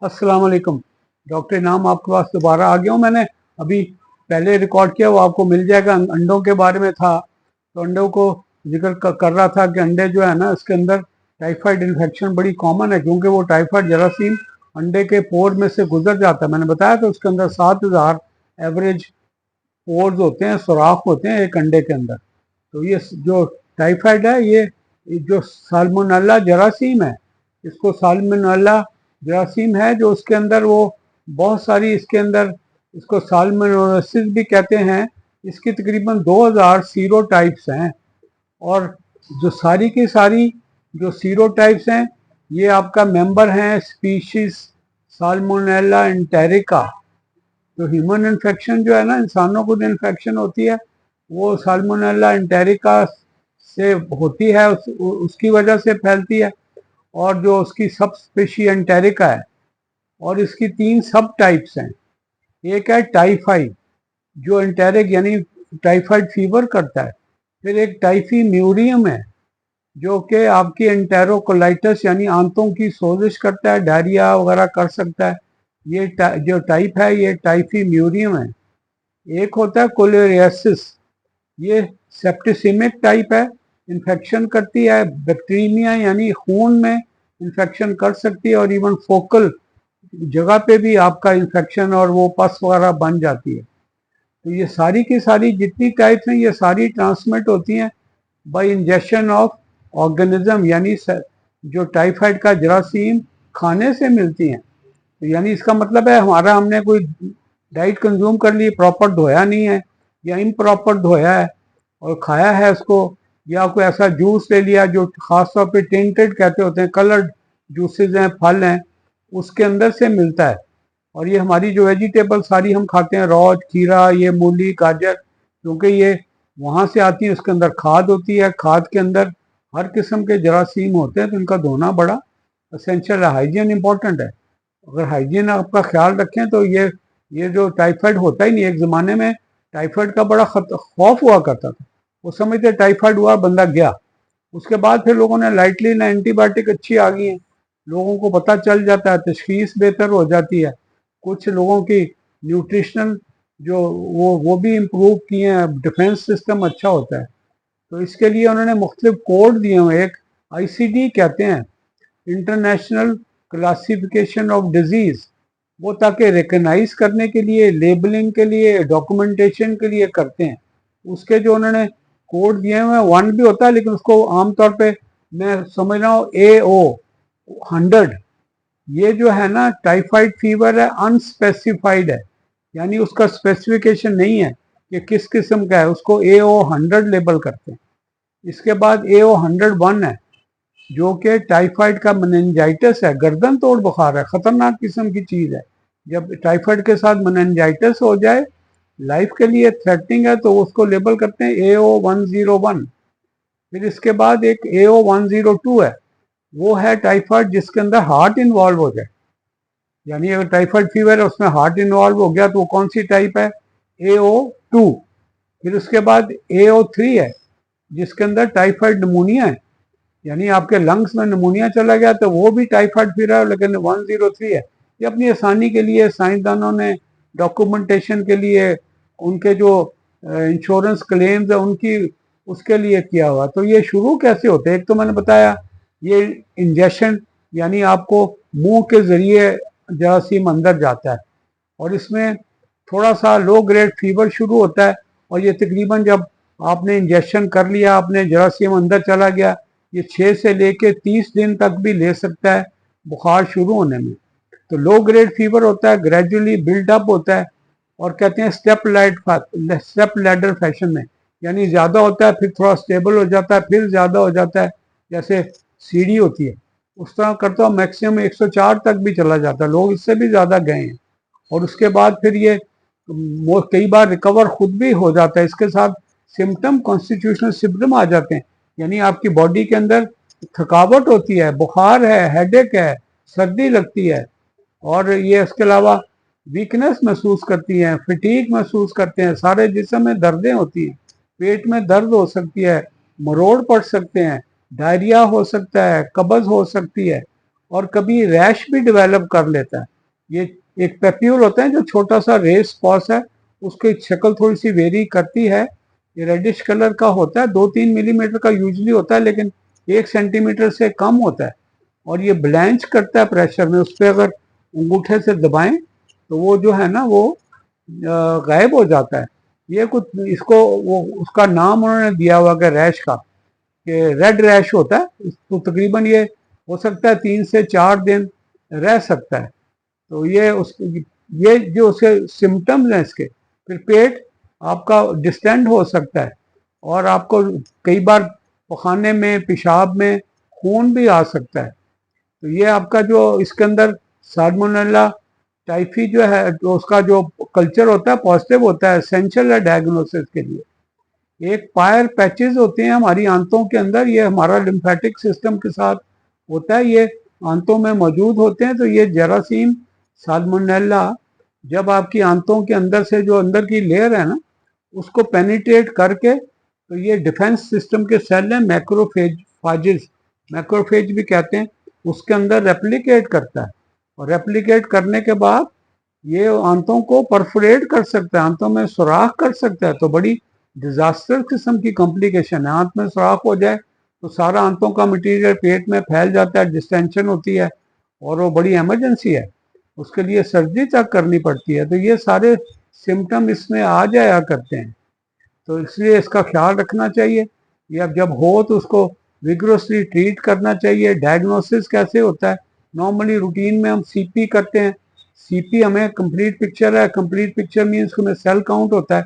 अस्सलाम वालेकुम। डॉक्टर इनाम आपके पास दोबारा आ गया हूँ। मैंने अभी पहले रिकॉर्ड किया, वो आपको मिल जाएगा। अंडों के बारे में था, तो अंडों को जिक्र कर रहा था कि अंडे जो है ना, इसके अंदर टाइफाइड इन्फेक्शन बड़ी कॉमन है, क्योंकि वो टाइफाइड जरासीम अंडे के पोर में से गुजर जाता है। मैंने बताया तो उसके अंदर 7,000 एवरेज पोर्स होते हैं, सुराख होते हैं एक अंडे के अंदर। तो ये जो टाइफाइड है, ये जो साल्मोनेला जरासीम है, इसको साल्मोनेला जरासीम है जो उसके अंदर वो बहुत सारी इसके अंदर इसको साल्मोनेलोसिस भी कहते हैं। इसकी तकरीबन 2000 सीरोटाइप्स हैं, और जो सारी की सारी जो सीरोटाइप्स हैं, ये आपका मेंबर हैं स्पीशीज साल्मोनेला एंटेरिका। तो ह्यूमन इन्फेक्शन जो है ना, इंसानों को जो इन्फेक्शन होती है, वो साल्मोनेला एंटेरिका से होती है, उसकी वजह से फैलती है। और जो उसकी सब स्पेशी एंटेरिका है, और इसकी 3 सब टाइप्स हैं। एक है टाइफाइड, जो एंटेरिक यानी टाइफाइड फीवर करता है। फिर एक टाइफी म्यूरियम है, जो कि आपकी एंटेरोकोलाइटिस यानी आंतों की सोजिश करता है, डायरिया वगैरह कर सकता है। ये जो टाइप है, ये टाइफी म्यूरियम है। एक होता है कोलेरियासिस, ये सेप्टिसिमिक टाइप है, इन्फेक्शन करती है, बैक्टीरिया यानी खून में इन्फेक्शन कर सकती है, और इवन फोकल जगह पे भी आपका इन्फेक्शन और वो पस वगैरह बन जाती है। तो ये सारी की सारी जितनी टाइप्स हैं, ये सारी ट्रांसमिट होती हैं बाय इंजेक्शन ऑफ ऑर्गेनिज्म, यानी जो टाइफाइड का जरासीम खाने से मिलती हैं। तो यानी इसका मतलब है हमारा हमने कोई डाइट कंज्यूम कर ली, प्रॉपर धोया नहीं है या इम्प्रॉपर धोया है और खाया है उसको, या कोई ऐसा जूस ले लिया जो खासतौर पे टिंटेड कहते होते हैं, कलर्ड जूसेस हैं, फल हैं, उसके अंदर से मिलता है। और ये हमारी जो वेजिटेबल सारी हम खाते हैं, रॉज, खीरा, ये मूली, गाजर, क्योंकि ये वहाँ से आती है, उसके अंदर खाद होती है, खाद के अंदर हर किस्म के जरासीम होते हैं, तो इनका धोना बड़ा असेंशियल है। हाइजीन इंपॉर्टेंट है। अगर हाइजीन आपका ख्याल रखें तो ये जो टाइफाइड होता ही नहीं। एक ज़माने में टाइफाइड का बड़ा खौफ हुआ करता था, वो समझते टाइफाइड हुआ बंदा गया। उसके बाद फिर लोगों ने लाइटली ना, एंटीबायोटिक अच्छी आ गई हैं, लोगों को पता चल जाता है, तशखीस बेहतर हो जाती है। कुछ लोगों की न्यूट्रिशनल जो वो भी इम्प्रूव किए हैं, डिफेंस सिस्टम अच्छा होता है। तो इसके लिए उन्होंने मुख्तलिफ कोड दिए हुए। एक ICD कहते हैं, इंटरनेशनल क्लासिफिकेशन ऑफ डिजीज़, वो ताकि रिकग्नाइज करने के लिए, लेबलिंग के लिए, डॉक्यूमेंटेशन के लिए करते हैं। उसके जो उन्होंने कोड दिए हुए हैं, 1 भी होता है, लेकिन उसको आमतौर पे मैं समझ रहा हूँ AO 100। ये जो है ना टाइफाइड फीवर है, अनस्पेसिफाइड है, यानी उसका स्पेसिफिकेशन नहीं है कि किस किस्म का है, उसको AO 100 लेबल करते हैं। इसके बाद AO 101 है, जो कि टाइफाइड का मेनिंजाइटिस है, गर्दन तोड़ बुखार है, खतरनाक किस्म की चीज़ है। जब टाइफाइड के साथ मेनिंजाइटिस हो जाए, लाइफ के लिए थ्रेटनिंग है, तो उसको लेबल करते हैं AO 101। फिर इसके बाद एक AO 102 है, वो है टाइफाइड जिसके अंदर हार्ट इन्वॉल्व हो जाए, यानी अगर टाइफाइड फीवर है उसमें हार्ट इन्वॉल्व हो गया, तो वो कौन सी टाइप है? AO2। फिर उसके बाद AO3 है, जिसके अंदर टाइफाइड नमूनिया है, यानी आपके लंग्स में नमूनिया चला गया, तो वो भी टाइफाइड फीवर है, लेकिन 103 है। ये अपनी आसानी के लिए साइंसदानों ने डॉक्यूमेंटेशन के लिए, उनके जो इंश्योरेंस क्लेम्स है उनकी, उसके लिए किया हुआ। तो ये शुरू कैसे होते हैं? एक तो मैंने बताया ये इंजेक्शन, यानी आपको मुंह के जरिए जरासीम अंदर जाता है, और इसमें थोड़ा सा लो ग्रेड फीवर शुरू होता है, और ये तकरीबन जब आपने इंजेक्शन कर लिया, आपने जरासीम अंदर चला गया, ये 6 से लेके 30 दिन तक भी ले सकता है बुखार शुरू होने में। तो लो ग्रेड फीवर होता है, ग्रेजुअली बिल्डअप होता है, और कहते हैं स्टेप लैडर फैशन में, यानी ज़्यादा होता है, फिर थोड़ा स्टेबल हो जाता है, फिर ज़्यादा हो जाता है, जैसे सीढ़ी होती है उस तरह करता हूँ। मैक्सिमम 104 तक भी चला जाता है, लोग इससे भी ज़्यादा गए हैं। और उसके बाद फिर ये वो कई बार रिकवर खुद भी हो जाता है। इसके साथ सिम्टम, कॉन्स्टिट्यूशनल सिम्टम आ जाते हैं, यानी आपकी बॉडी के अंदर थकावट होती है, बुखार है, हेडेक है, सर्दी लगती है, और ये इसके अलावा वीकनेस महसूस करती हैं, फिटीक महसूस करते हैं, सारे जिस्म में दर्दें होती हैं, पेट में दर्द हो सकती है, मरोड़ पड़ सकते हैं, डायरिया हो सकता है, कब्ज हो सकती है, और कभी रैश भी डेवलप कर लेता है। ये एक पेप्यूल होता है जो छोटा सा रेस स्पॉस है, उसकी शक्ल थोड़ी सी वेरी करती है। ये रेडिश कलर का होता है, 2-3 मिलीमीटर का यूजली होता है, लेकिन 1 सेंटीमीटर से कम होता है। और ये ब्लैंच करता है प्रेशर में। उस पर अगर अंगूठे से दबाएं तो वो जो है ना वो गायब हो जाता है। ये कुछ इसको वो उसका नाम उन्होंने दिया हुआ कि रैश का, कि रेड रैश होता है। तो तकरीबन ये हो सकता है 3 से 4 दिन रह सकता है। तो ये जो उसके सिम्टम्स हैं इसके, फिर पेट आपका डिस्टेंड हो सकता है और आपको कई बार पखाने में, पेशाब में खून भी आ सकता है। तो ये आपका जो इसके अंदर साल्मोनेला टाइफी जो है, तो उसका जो कल्चर होता है पॉजिटिव होता है, एसेंशियल है डायग्नोसिस के लिए। एक पायर पैचेस होते हैं हमारी आंतों के अंदर, ये हमारा लिम्फेटिक सिस्टम के साथ होता है, ये आंतों में मौजूद होते हैं। तो ये जरासीम साल्मोनेला जब आपकी आंतों के अंदर से जो अंदर की लेयर है ना उसको पेनिट्रेट करके, तो ये डिफेंस सिस्टम के सेल हैं मैक्रोफेज, मैक्रोफेज भी कहते हैं, उसके अंदर रेप्लिकेट करता है। और रेप्लिकेट करने के बाद ये आंतों को परफोरेट कर सकता है, आंतों में सुराख कर सकता है। तो बड़ी डिजास्टर किस्म की कॉम्प्लिकेशन है। आंत में सुराख हो जाए तो सारा आंतों का मटेरियल पेट में फैल जाता है, डिस्टेंशन होती है और वो बड़ी इमरजेंसी है, उसके लिए सर्जरी तक करनी पड़ती है। तो ये सारे सिम्टम इसमें आ जाया करते हैं, तो इसलिए इसका ख्याल रखना चाहिए। या जब हो तो उसको विग्रोसली ट्रीट करना चाहिए। डायग्नोसिस कैसे होता है, नॉर्मली रूटीन में हम सीपी करते हैं। सीपी हमें कंप्लीट पिक्चर है, कंप्लीट पिक्चर मीन्स हमें सेल काउंट होता है।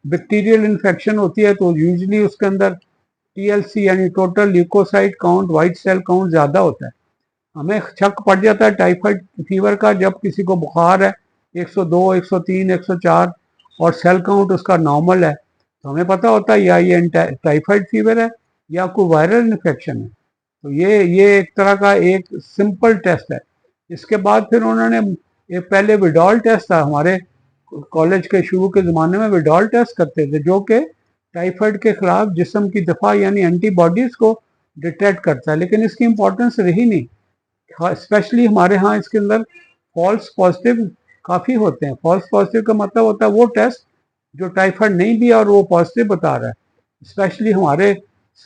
बैक्टीरियल इन्फेक्शन होती है तो यूजली उसके अंदर टीएलसी यानी total leukocyte count, white cell count ज़्यादा होता है। हमें शक पड़ जाता है टाइफाइड फीवर का जब किसी को बुखार है 102, 103, 104 और सेल काउंट उसका नॉर्मल है, तो हमें पता होता है या ये टाइफाइड फीवर है या कोई वायरल इन्फेक्शन है। तो ये एक तरह का एक सिंपल टेस्ट है। इसके बाद फिर उन्होंने एक पहले विडॉल टेस्ट था, हमारे कॉलेज के शुरू के ज़माने में विडॉल टेस्ट करते थे, जो कि टाइफाइड के खिलाफ जिस्म की दफा यानी एंटीबॉडीज़ को डिटेक्ट करता है, लेकिन इसकी इंपॉर्टेंस रही नहीं। स्पेशली हमारे यहाँ इसके अंदर फॉल्स पॉजिटिव काफ़ी होते हैं। फॉल्स पॉजिटिव का मतलब होता है वो टेस्ट जो टाइफाइड नहीं भी और वो पॉजिटिव बता रहा है। स्पेशली हमारे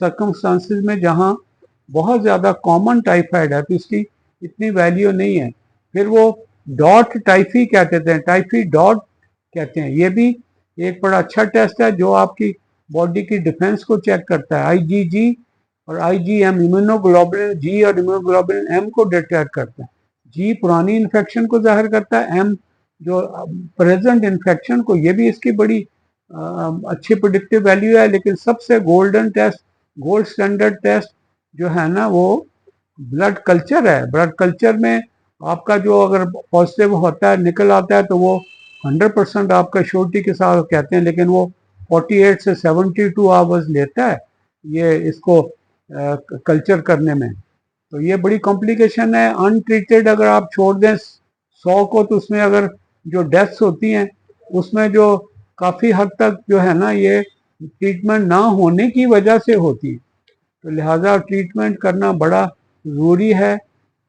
सर्कमस्टांसिस में जहाँ बहुत ज़्यादा कॉमन टाइफाइड है तो इसकी इतनी वैल्यू नहीं है। फिर वो डॉट टाइफी कहते थे, टाइफी डॉट कहते हैं। ये भी एक बड़ा अच्छा टेस्ट है जो आपकी बॉडी की डिफेंस को चेक करता है। आईजीजी और आईजीएम, इम्यूनोग्लोबुलिन जी और इम्यूनोग्लोबुलिन एम को डिटेक्ट करता है। जी पुरानी इन्फेक्शन को जाहिर करता है, एम जो प्रेजेंट इन्फेक्शन को। ये भी इसकी बड़ी अच्छी प्रोडिक्टिव वैल्यू है। लेकिन सबसे golden test, gold standard test जो है ना वो ब्लड कल्चर है। ब्लड कल्चर में आपका जो अगर पॉजिटिव होता है, निकल आता है, तो वो 100% आपका श्योरिटी के साथ कहते हैं, लेकिन वो 48 से 72 आवर्स लेता है ये इसको कल्चर करने में। तो ये बड़ी कॉम्प्लिकेशन है। अनट्रीटेड अगर आप छोड़ दें 100 को, तो उसमें अगर जो डेथ्स होती हैं उसमें जो काफ़ी हद तक जो है ना ये ट्रीटमेंट ना होने की वजह से होती है। तो लिहाजा ट्रीटमेंट करना बड़ा ज़रूरी है,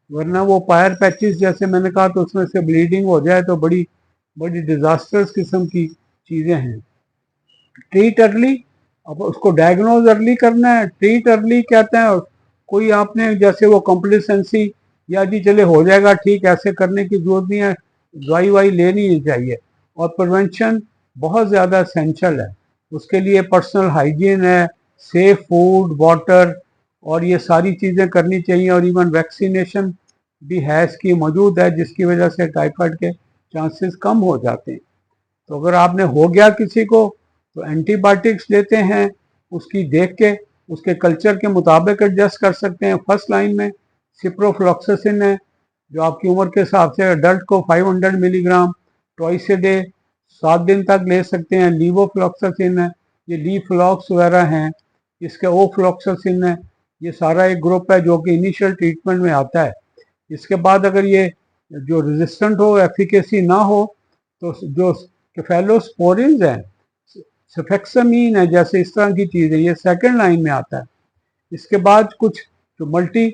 वरना वो पायर पैचेस जैसे मैंने कहा तो उसमें से ब्लीडिंग हो जाए तो बड़ी बड़ी डिजास्टर्स किस्म की चीज़ें हैं। ट्रीट अर्ली, अब उसको डायग्नोज अर्ली करना है। ट्रीट अर्ली कहते हैं कोई आपने जैसे वो कॉम्प्लिसेंसी या जी चले हो जाएगा ठीक, ऐसे करने की जरूरत नहीं है, दवाई वाई लेनी ही चाहिए। और प्रिवेंशन बहुत ज़्यादा एसेंशियल है। उसके लिए पर्सनल हाइजीन है, सेफ फूड, वाटर और ये सारी चीज़ें करनी चाहिए। और इवन वैक्सीनेशन भी है इसकी मौजूद है, जिसकी वजह से टाइफाइड के चांसेस कम हो जाते हैं। तो अगर आपने हो गया किसी को तो एंटीबायोटिक्स लेते हैं, उसकी देख के उसके कल्चर के मुताबिक एडजस्ट कर सकते हैं। फर्स्ट लाइन में सिप्रोफ्लॉक्सासिन है जो आपकी उम्र के हिसाब से अडल्ट को 500 मिलीग्राम ट्वाइस ए डे 7 दिन तक ले सकते हैं। लीवोफ्लॉक्सासिन है, ये लीफ्लॉक्स वगैरह हैं, इसके ओफ्लॉक्सासिन है। ये सारा एक ग्रुप है जो कि इनिशियल ट्रीटमेंट में आता है। इसके बाद अगर ये जो रेजिस्टेंट हो, एफिकेसी ना हो, तो जो केफेलोस्पोरिन्स हैं, सफेक्सामीन है, जैसे इस तरह की चीज़ें, ये सेकंड लाइन में आता है। इसके बाद कुछ जो मल्टी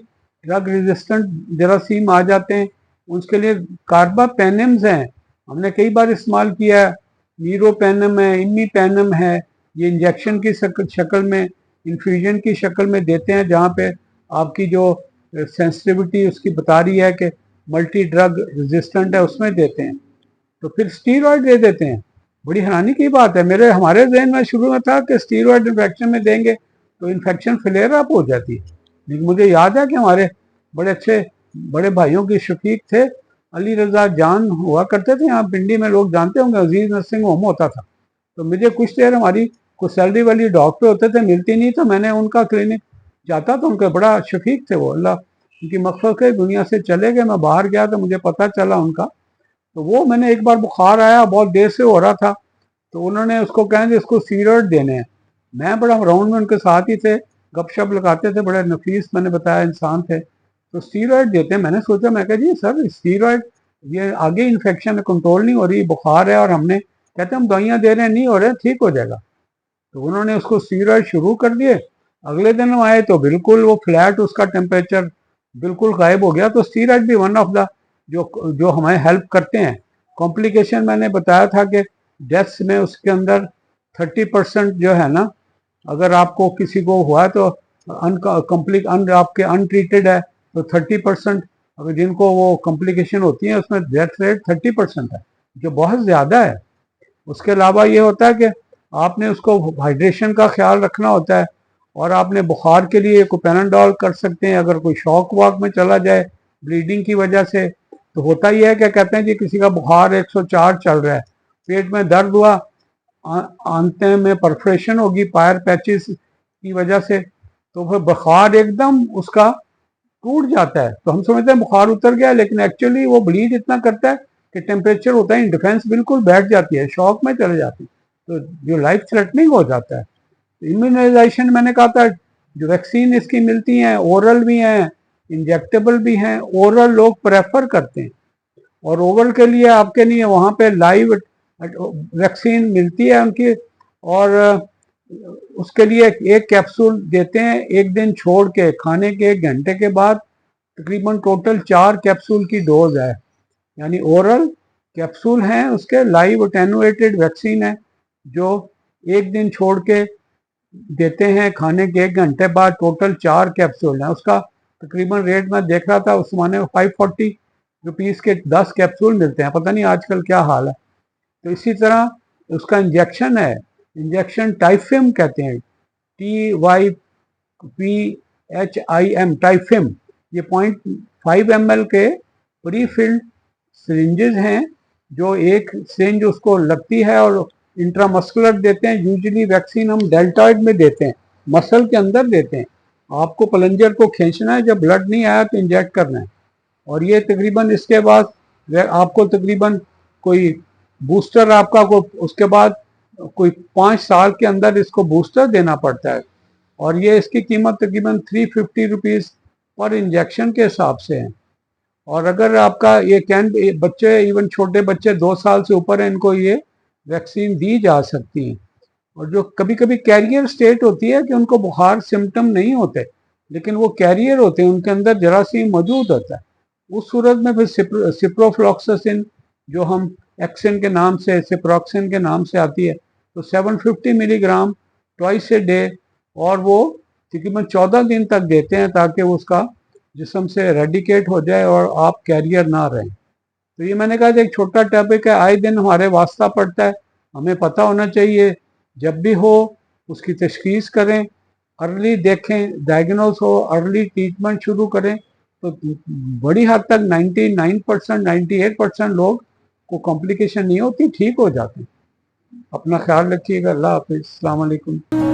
ड्रग रेजिस्टेंट जरासीम आ जाते हैं, उसके लिए कार्बापेनम्स हैं, हमने कई बार इस्तेमाल किया है। मीरोपेनम है, इमीपेनम है, ये इंजेक्शन की शक्ल में, इन्फ्यूजन की शक्ल में देते हैं, जहाँ पे आपकी जो सेंसिटिविटी उसकी बता रही है कि मल्टी ड्रग रेजिस्टेंट है, उसमें देते हैं। तो फिर स्टीरॉयड दे देते हैं। बड़ी हैरानी की बात है, हमारे ज़हन में शुरू में था कि स्टीरॉयड इन्फेक्शन में देंगे तो इन्फेक्शन फ्लेयर अप हो जाती है। लेकिन मुझे याद है कि हमारे बड़े अच्छे बड़े भाइयों की शफीक थे, अली रजा जान हुआ करते थे, यहाँ पिंडी में लोग जानते होंगे, अजीज नर्सिंग होम होता था। तो मुझे कुछ देर हमारी कुछ सैलरी वाली डॉक्टर होते थे, मिलती नहीं, तो मैंने उनका क्लिनिक जाता तो उनके बड़ा शफीक थे वो, अल्लाह उनकी मग़फ़िरत करे, दुनिया से चले गए। मैं बाहर गया तो मुझे पता चला उनका। तो वो मैंने एक बार बुखार आया, बहुत देर से हो रहा था, तो उन्होंने उसको कहें इसको स्टीरॉयड देने हैं। मैं बड़ा राउंड में उनके साथ ही थे, गपशप लगाते थे, बड़े नफीस मैंने बताया इंसान थे। तो स्टीरॉयड देते हैं। मैंने सोचा, मैं कहा जी सर स्टीरॉयड, ये आगे इन्फेक्शन कंट्रोल नहीं हो रही, बुखार है, और हमने कहते हम दवाइयाँ दे रहे हैं, नहीं हो रहे, ठीक हो जाएगा। तो उन्होंने उसको स्टीरॉयड शुरू कर दिए। अगले दिन हम आए तो बिल्कुल वो फ्लैट, उसका टेम्परेचर बिल्कुल गायब हो गया। तो स्टीरॉयड भी वन ऑफ द जो जो हमें हेल्प करते हैं। कॉम्प्लिकेशन मैंने बताया था कि डेथ्स में उसके अंदर 30% जो है ना, अगर आपको किसी को हुआ तो आपके अनट्रीटेड है तो 30%, अगर जिनको वो कॉम्प्लिकेशन होती है उसमें डेथ रेट 30% है, जो बहुत ज़्यादा है। उसके अलावा ये होता है कि आपने उसको हाइड्रेशन का ख्याल रखना होता है, और आपने बुखार के लिए कोई पैनाडोल कर सकते हैं। अगर कोई शॉक वॉक में चला जाए ब्लीडिंग की वजह से, तो होता ही है, क्या कहते हैं जी, किसी का बुखार 104 चल रहा है, पेट में दर्द हुआ, आंते में परफोरेशन होगी पायर पैचेस की वजह से, तो फिर बुखार एकदम उसका टूट जाता है। तो हम समझते हैं बुखार उतर गया, लेकिन एक्चुअली वो ब्लीड इतना करता है कि टेम्परेचर होता है, डिफेंस बिल्कुल बैठ जाती है, शॉक में चले जाती है, तो जो लाइफ थ्रेटनिंग हो जाता है। इम्यूनाइजेशन मैंने कहा था, जो वैक्सीन इसकी मिलती हैं, ओरल भी हैं, इंजेक्टेबल भी हैं। ओरल लोग प्रेफर करते हैं, और ओरल के लिए आपके लिए वहाँ पे लाइव वैक्सीन मिलती है उनकी, और उसके लिए एक कैप्सूल देते हैं, एक दिन छोड़ के, खाने के 1 घंटे के बाद। तकरीबन टोटल 4 कैप्सूल की डोज है, यानी ओरल कैप्सूल हैं, उसके लाइव अटेनुएटेड वैक्सीन है, जो एक दिन छोड़ के देते हैं, खाने के 1 घंटे बाद। टोटल 4 कैप्सूल हैं, उसका तकरीबन रेट मैं देख रहा था उस जमाने में 540 रुपीज़ के 10 कैप्सूल मिलते हैं, पता नहीं आजकल क्या हाल है। तो इसी तरह उसका इंजेक्शन है, इंजेक्शन टाइफिम कहते हैं, TYPHIM, टाइफिम। ये 0.5 ml के प्री फिल्ड सिरिंजेस हैं, जो एक सिरिंज उसको लगती है और इंट्रामस्कुलर देते हैं। यूजुअली वैक्सीन हम डेल्टॉइड में देते हैं, मसल के अंदर देते हैं। आपको प्लंजर को खींचना है, जब ब्लड नहीं आया तो इंजेक्ट करना है। और ये तकरीबन इसके बाद आपको तकरीबन कोई बूस्टर आपका को उसके बाद कोई 5 साल के अंदर इसको बूस्टर देना पड़ता है, और ये इसकी कीमत तकरीबन 350 रुपीज़ पर इंजेक्शन के हिसाब से है। और अगर आपका ये बच्चे, इवन छोटे बच्चे 2 साल से ऊपर हैं, इनको ये वैक्सीन दी जा सकती है। और जो कभी कभी कैरियर स्टेट होती है कि उनको बुखार सिम्टम नहीं होते, लेकिन वो कैरियर होते हैं, उनके अंदर जरासीम मौजूद होता है, उस सूरत में फिर सिप्रोफ्लॉक्सासिन, जो हम एक्सिन के नाम से, सिप्रोक्सिन के नाम से आती है, तो 750 मिलीग्राम ट्वाइस ए डे, और वो तकरीबन 14 दिन तक देते हैं, ताकि वो उसका जिस्म से रेडिकेट हो जाए और आप कैरियर ना रहें। तो ये मैंने कहा एक छोटा टॉपिक है, आए दिन हमारे वास्ता पड़ता है, हमें पता होना चाहिए। जब भी हो उसकी तशखीस करें, अर्ली देखें, डायग्नोस हो, अर्ली ट्रीटमेंट शुरू करें, तो बड़ी हद तक 99%, 98% लोग को कॉम्प्लिकेशन नहीं होती, ठीक हो जाते हैं। अपना ख्याल रखिएगा। अल्लाह हाफिज़, अस्सलाम वालेकुम।